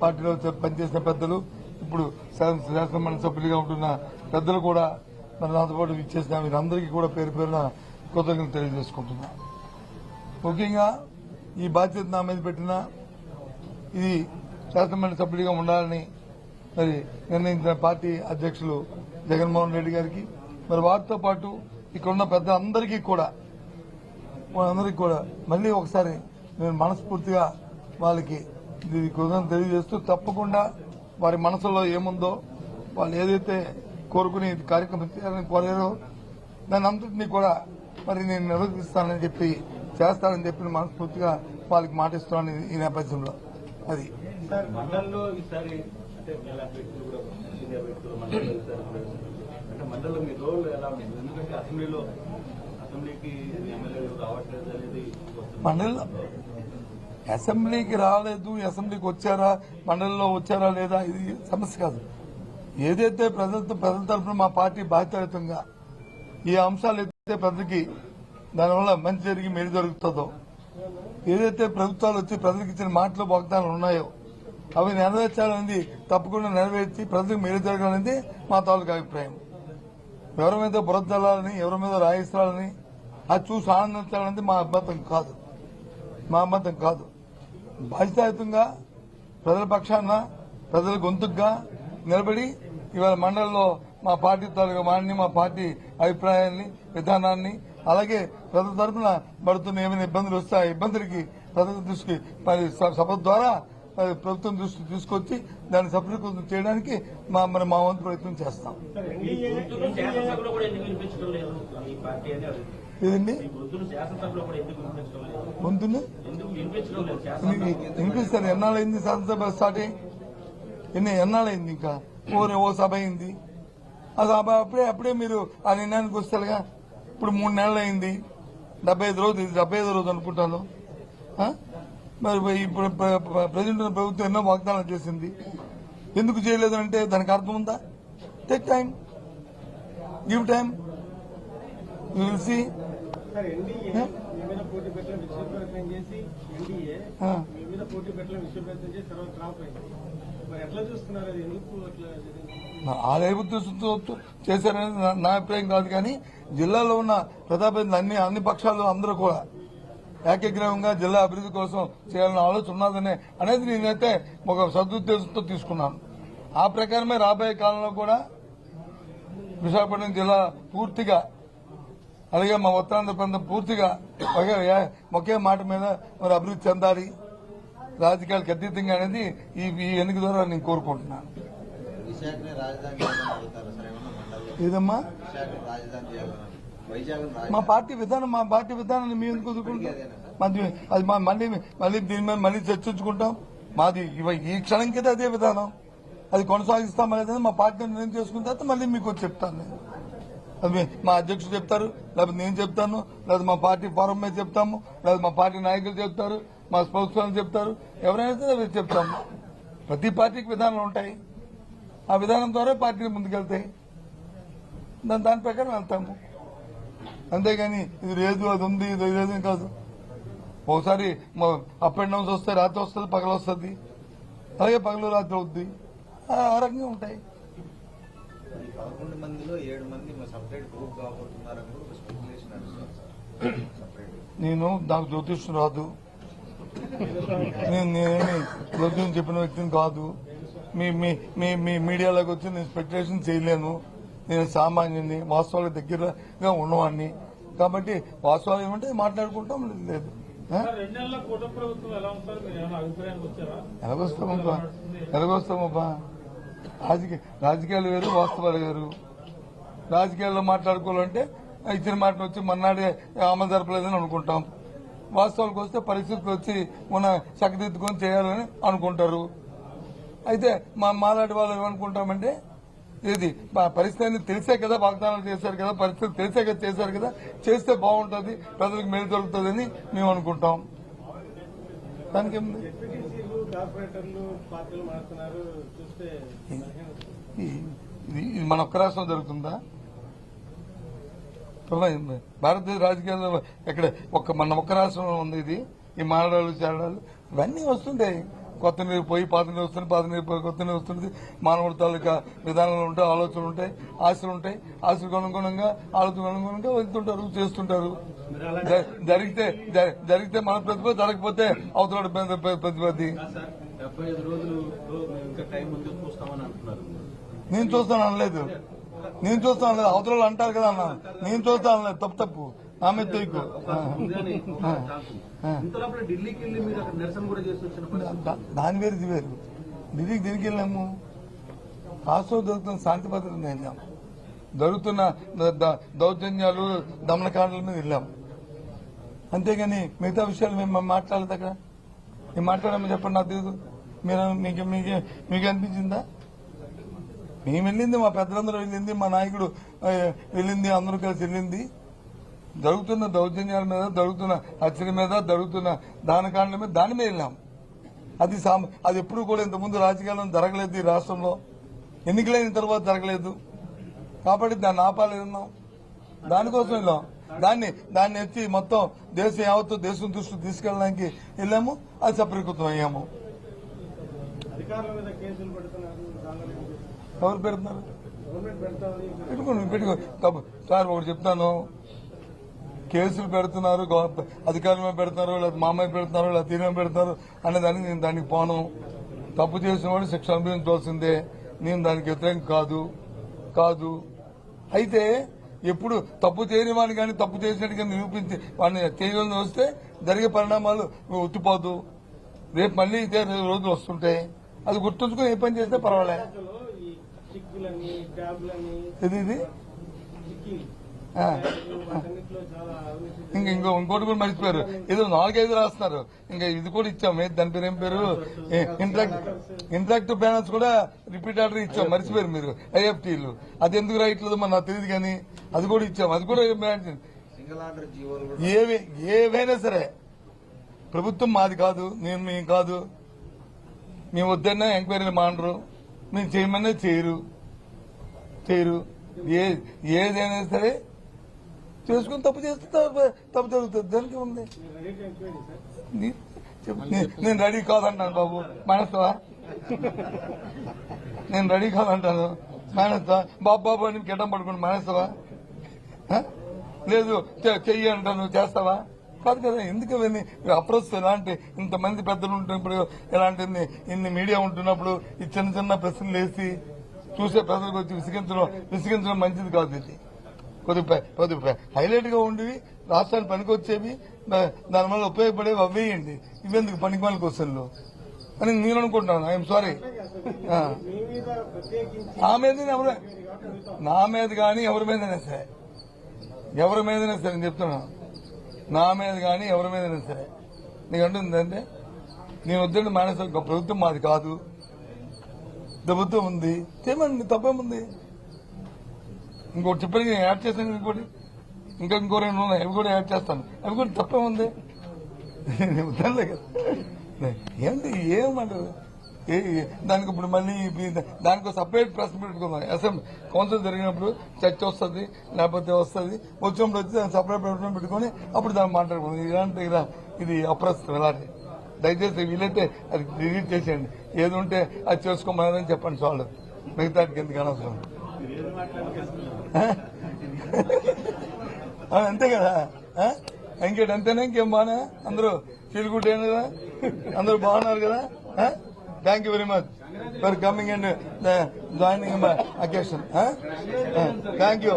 పార్టీలో పనిచేసిన పెద్దలు, ఇప్పుడు శాసనమండలి సభ్యులుగా ఉంటున్న పెద్దలు కూడా మరి నాతో పాటు ఇచ్చేసిన వీరందరికీ కూడా పేరు పేరున కృతజ్ఞతలు తెలియజేసుకుంటున్నా. ముఖ్యంగా ఈ బాధ్యత నా మీద పెట్టిన ఇది శాసనమండలి సభ్యుడిగా ఉండాలని మరి నిర్ణయించిన పార్టీ అధ్యక్షులు జగన్మోహన్ రెడ్డి గారికి, మరి వారితో పాటు ఇక్కడున్న పెద్దలందరికీ కూడా మళ్లీ ఒకసారి నేను మనస్ఫూర్తిగా వాళ్ళకి కృతజ్ఞతలు తెలియజేస్తూ, తప్పకుండా వారి మనసులో ఏముందో వాళ్ళు ఏదైతే కోరుకుని కార్యక్రమం చేయాలని కోరారో దాని అంతటినీ కూడా మరి నేను నిర్వహిస్తానని చెప్పి చేస్తానని చెప్పి మనస్ఫూర్తిగా వాళ్ళకి మాటిస్తున్నాను ఈ నేపథ్యంలో. అది మండలంలో ఈసారి మండలంలో మీ రోల్ ఎలా ఉంది? ఎందుకంటే అసెంబ్లీకి ఎమ్మెల్యేలు రావట్లేదు అనేది మండలిలో అసెంబ్లీకి రాలేదు, అసెంబ్లీకి వచ్చారా, మండలిలో వచ్చారా లేదా ఇది సమస్య కాదు. ఏదైతే ప్రజల తరఫున మా పార్టీ బాధ్యతంగా ఈ అంశాలు అయితే ప్రజలకి దానివల్ల మంచి జరిగి మేలు జరుగుతుందో, ఏదైతే ప్రభుత్వాలు వచ్చి ప్రజలకు ఇచ్చిన మాటలు వాగ్దానాలు ఉన్నాయో అవి నెరవేర్చాలనేది తప్పకుండా నెరవేర్చి ప్రజలకు మేలు జరగాలనేది మా తాలూకు అభిప్రాయం. ఎవరి మీద బురద జల్లాలని, ఎవరి మీద రాయిస్తాలని అది చూసి ఆనందించాలనేది మా అభ్యంతరం కాదు. బాధ్యతాయుతంగా ప్రజల పక్షాన ప్రజల గొంతుగా నిలబడి ఇవాళ మండలిలో మా పార్టీ తాలూకా వాడిని, మా పార్టీ అభిప్రాయాన్ని, విధానాన్ని, అలాగే ప్రజల తరఫున పడుతున్న ఏమైనా ఇబ్బందులు వస్తే ఆ ఇబ్బందులకి ప్రజల దృష్టికి సభ ద్వారా ప్రభుత్వం దృష్టి తీసుకొచ్చి దాన్ని సఫలీకృతం చేయడానికి మా వంతు ప్రయత్నం చేస్తాం. ఏదండి గొంతుని వినిపిస్తారు? ఎన్నాళ్ళైంది శాసనసభ స్టార్ట్ అయ్యి? ఎన్నాళ్ళైంది? ఇంకా ఓ సభ అయింది. ఆ సభ అప్పుడే మీరు ఆ నిర్ణయానికి వస్తారుగా. ఇప్పుడు 3 నెలలు అయింది, 75 రోజు, ఇది 75 రోజు అనుకుంటాను. మరి ఇప్పుడు ప్రజెంట్ ప్రభుత్వం ఎన్నో వాగ్దానాలు చేసింది, ఎందుకు చేయలేదు అంటే దానికి అర్థం ఉందా? Take time, give time, you will see. ఆ రేపుతో చేశారనేది నా అభిప్రాయం కాదు. కానీ జిల్లాలో ఉన్న ప్రజాప్రతినిధులు అన్ని పక్షాలు అందరూ కూడా ఏకగ్రీవంగా జిల్లా అభివృద్ధి కోసం చేయాలన్న ఆలోచన ఉన్నదనే అనేది నేనైతే ఒక సదుద్దేశంతో తీసుకున్నాను. ఆ ప్రకారమే రాబోయే కాలంలో కూడా విశాఖపట్నం జిల్లా పూర్తిగా, అలాగే మా ఉత్తరాంధ్ర ప్రాంతం పూర్తిగా ఒకే మాట మీద మరి అభివృద్ధి చెందాలి, రాజకీయాలకు అతీతంగా అనేది ఈ ఎన్నిక ద్వారా నేను కోరుకుంటున్నాను. ఏదమ్మా మా పార్టీ విధానాన్ని మేము ఎందుకు వదులుకుంటాం? అది మళ్ళీ దీని మీద మళ్ళీ చర్చించుకుంటాం. మాది ఈ క్షణం కింద అదే విధానం, అది కొనసాగిస్తాం అనేది మా పార్టీ నిర్ణయం చేసుకున్న తర్వాత మళ్ళీ మీకు వచ్చి చెప్తాను నేను. అది మా అధ్యక్షుడు చెప్తారు, లేకపోతే నేను చెప్తాను, లేదా మా పార్టీ ఫోరం మీద చెప్తాము, లేదా మా పార్టీ నాయకులు చెప్తారు, మా స్పోక్స్ చెప్తారు, ఎవరైనా సరే చెప్తాము. ప్రతి పార్టీకి విధానాలు ఉంటాయి, ఆ విధానం ద్వారా పార్టీలు ముందుకెళ్తాయి, దాని ప్రకారం వెళ్తాము. అంతేగాని ఇది లేదు, అది ఉంది, ఇది లేదు కాదు. ఒకసారి అప్ అండ్ డౌన్స్ వస్తాయి, రాత్రి వస్తుంది, పగలు వస్తుంది, అలాగే పగలు రాత్రి అవుద్ది, ఆ రకంగా ఉంటాయి. 11 మందిలో 7 మంది సెపరేట్ గ్రూప్ కాబోతున్నారని స్పెక్యులేషన్ నేను నాకు జ్యోతిష్యం రాదు, నేనేమి జ్యోతిష్యం చెప్పిన వ్యక్తిని కాదు. మీ మీడియాలోకి వచ్చి నేను స్పెక్యులేషన్ చేయలేను. నేను సామాన్యుని, వాస్తవాలకు దగ్గరగా ఉన్నవాడిని. కాబట్టి వాస్తవాలు ఏమంటే మాట్లాడుకుంటాం. లేదు ఎలాగొస్తామబ్బా, రాజకీయాలు వేరు, వాస్తవాలు వేరు. రాజకీయాల్లో మాట్లాడుకోవాలంటే ఇచ్చిన మాటలు వచ్చి మన్నాడే అమలు జరపలేదని అనుకుంటాం. వాస్తవాలకు వస్తే పరిస్థితులు వచ్చి మన చక్కదిద్దుకొని చేయాలని అనుకుంటారు. అయితే మాలాంటి వాళ్ళు ఏమనుకుంటామంటే, ఇది పరిస్థితి తెలిసే కదా వాగ్దానాలు చేశారు కదా, పరిస్థితి తెలిసే కదా చేశారు కదా, చేస్తే బాగుంటుంది, ప్రజలకు మేలు జరుగుతుందని మేము అనుకుంటాం. దానికి ఇది మన ఒక్క రాష్ట్రం జరుగుతుందా? భారతదేశ రాజకీయాల్లో ఎక్కడ మన ఒక్క రాష్ట్రంలో ఉంది ఇది. ఈ మారడాలు చేరడాలు ఇవన్నీ వస్తుంటాయి. కొత్త నీరు పోయి పాత నీరు వస్తుంది, పాత నీరు పోయి కొత్త నీరు వస్తుంది. మానవుడి తాలూకా విధానాలు ఉంటాయి, ఆలోచనలు ఉంటాయి, ఆశలు ఉంటాయి. ఆశలకు అనుగుణంగా ఆలోచనకు అనుగుణంగా వెళ్తుంటారు, చేస్తుంటారు. జరిగితే మన ప్రతిభ, జరగకపోతే అవతల ప్రతిపత్తి. సార్ 75 రోజులు ఇంకా టైం ముందు చూస్తామని అంటున్నారు. నేను చూస్తాను అనలేదు, అవతల అంటారు కదా అన్న. నేను చూస్తాను అనలేదు. తప్పు నా మీద తోయకు. ఇంతలోపల ఢిల్లీకి వెళ్ళి మీరు అక్కడ నిరసన కూడా చేసి వచ్చిన పరిస్థితి. దాని వేరు ఇది వేరు. ఢిల్లీకి తిరిగి వెళ్ళాము. రాష్ట్రంలో జరుగుతున్న శాంతి భద్రతలు వెళ్ళాం. జరుగుతున్న దౌర్జన్యాలు, దమనకాండల మీద వెళ్ళాం. అంతేగాని మిగతా విషయాలు మేము మాట్లాడలేదు. అక్కడ మేము మాట్లాడామని చెప్పండి, నాకు తెలియదు. మీకు అనిపించిందా? మేము వెళ్ళింది, మా పెద్దలందరూ వెళ్ళింది, మా నాయకుడు వెళ్ళింది, అందరూ కలిసి వెళ్ళింది. జరుగుతున్న దౌర్జన్యాల మీద, జరుగుతున్న హత్యల మీద, జరుగుతున్న దానకాండల మీద, దాని మీద వెళ్ళాం. అది ఎప్పుడు కూడా ఇంతకుముందు రాజకీయాల్లో జరగలేదు ఈ రాష్ట్రంలో. ఎన్నికలైన తర్వాత జరగలేదు కాబట్టి దాన్ని ఆపాలేదన్నాం. దానికోసం వెళ్ళాం. దాన్ని ఎత్తి మొత్తం దేశం యావత్తు దేశం దృష్టికి తీసుకెళ్ళడానికి వెళ్ళాము. అది సఫలీకృతం అయ్యాము. అధికారుల మీద కేసులు పెడుతున్నారు. ఎవరు పెడుతున్నారు? పెట్టుకో సార్. ఒకటి చెప్తాను, కేసులు పెడుతున్నారు, అధికారుల మీద పెడుతున్నారు, లేదా మామయ్య పెడుతున్నారు, లేదా తీరం పెడుతున్నారు అనే దానికి నేను దానికి పోను. తప్పు చేసిన వాడు శిక్ష అనుభవించవలసిందే. నేను దానికి వ్యతిరేకం కాదు. అయితే ఎప్పుడు తప్పు చేయని వాడిని కానీ తప్పు చేసినట్టుగా నిరూపించి వాడిని చేయగలని వస్తే జరిగే పరిణామాలు ఒత్తిపోదు. రేపు మళ్ళీ ఇదే రోజులు వస్తుంటాయి. అది గుర్తుంచుకుని ఏ పని చేస్తే పర్వాలే. ఇది ఇంకోటి కూడా మర్చిపోయారు. ఏదో 4-5 రాస్తున్నారు. ఇంకా ఇది కూడా ఇచ్చాం. దాని పేరు ఏం పేరు? ఇంటరాక్టివ్ ప్యానల్స్ కూడా రిపీట్ ఆర్డర్ ఇచ్చాం. మర్చిపోయారు మీరు. ఐఎఫ్టీలు అది ఎందుకు రాయట్లేదు మరి నాకు తెలియదు కానీ అది కూడా ఇచ్చాం. అది కూడా ఏవైనా సరే ప్రభుత్వం మాది కాదు, మేము కాదు. మేము వద్దన్నా ఎంక్వైరీలు మానరు, మేము చేయమన్నా చేయరు. ఏదైనా సరే చేసుకుని తప్పు చేస్తే తప్పు జరుగుతుంది. దానికి ఉంది. నేను రెడీ కాదంటాను బాబు, మానేస్తావా? నేను రెడీ కాదంటాను, మానేస్తావా? బాబు అని గిడ్డం పడుకుని మానేస్తావా? లేదు చెయ్యి అంటాను, చేస్తావా? కాదు కదా. ఎందుకు అవన్నీ అప్రోచ్? ఇలాంటి ఇంతమంది పెద్దలు ఉంటున్నప్పుడు, ఇలాంటి ఇన్ని మీడియా ఉంటున్నప్పుడు ఈ చిన్న ప్రశ్నలు వేసి చూసే ప్రజలకు వచ్చి విసిగించడం మంచిది కాదు. ఇది కొద్దిగా హైలైట్ గా ఉండేవి, రాష్ట్రానికి పనికొచ్చేవి, దానివల్ల ఉపయోగపడేవి అవేయండి. ఇవెందుకు పనికిమాల క్వశ్చన్లు అని నేను అనుకుంటున్నాను. I'm sorry. నా మీద కానీ ఎవరి మీదైనా సరే నేను చెప్తున్నాను. నా మీద కానీ ఎవరి మీదైనా సరే నీకు అంటుందంటే నేను వద్దండి మానేసా. ప్రభుత్వం మాది కాదు, ప్రభుత్వం ఉంది, చేయమండి, తప్పేముంది. ఇంకోటి చెప్పండి, నేను యాడ్ చేస్తాను. ఇంకో 2 ఉన్నాయి, అవి కూడా యాడ్ చేస్తాను. అవి కూడా తప్పేముంది. వద్దలే కదా. ఏంటి ఏమంటారు దానికి? ఇప్పుడు మళ్ళీ దానికి సపరేట్ ప్రెస్ పెట్టుకుందాం. అసెంబ్లీ కౌన్సిల్ జరిగినప్పుడు చర్చ వస్తుంది, లేకపోతే వచ్చినప్పుడు వచ్చి దాన్ని సపరేట్ పెట్టుకొని అప్పుడు దాన్ని మాట్లాడుకుందాం. ఇలాంటి ఇది అప్రస్తుతం. ఇలాంటి దయచేసి వీలైతే అది డిలీట్ చేసేయండి. ఏది ఉంటే అది చేసుకోమని చెప్పండి చాలు. మిగతాకి ఎందుకు అనవసరం. అంతే కదా. అంతేనా? ఇంకేం బాగా అందరూ ఫీల్ గుడ్ అయిన కదా, అందరూ బాగున్నారు కదా. Thank you very much for coming and joining my occasion. Thank you.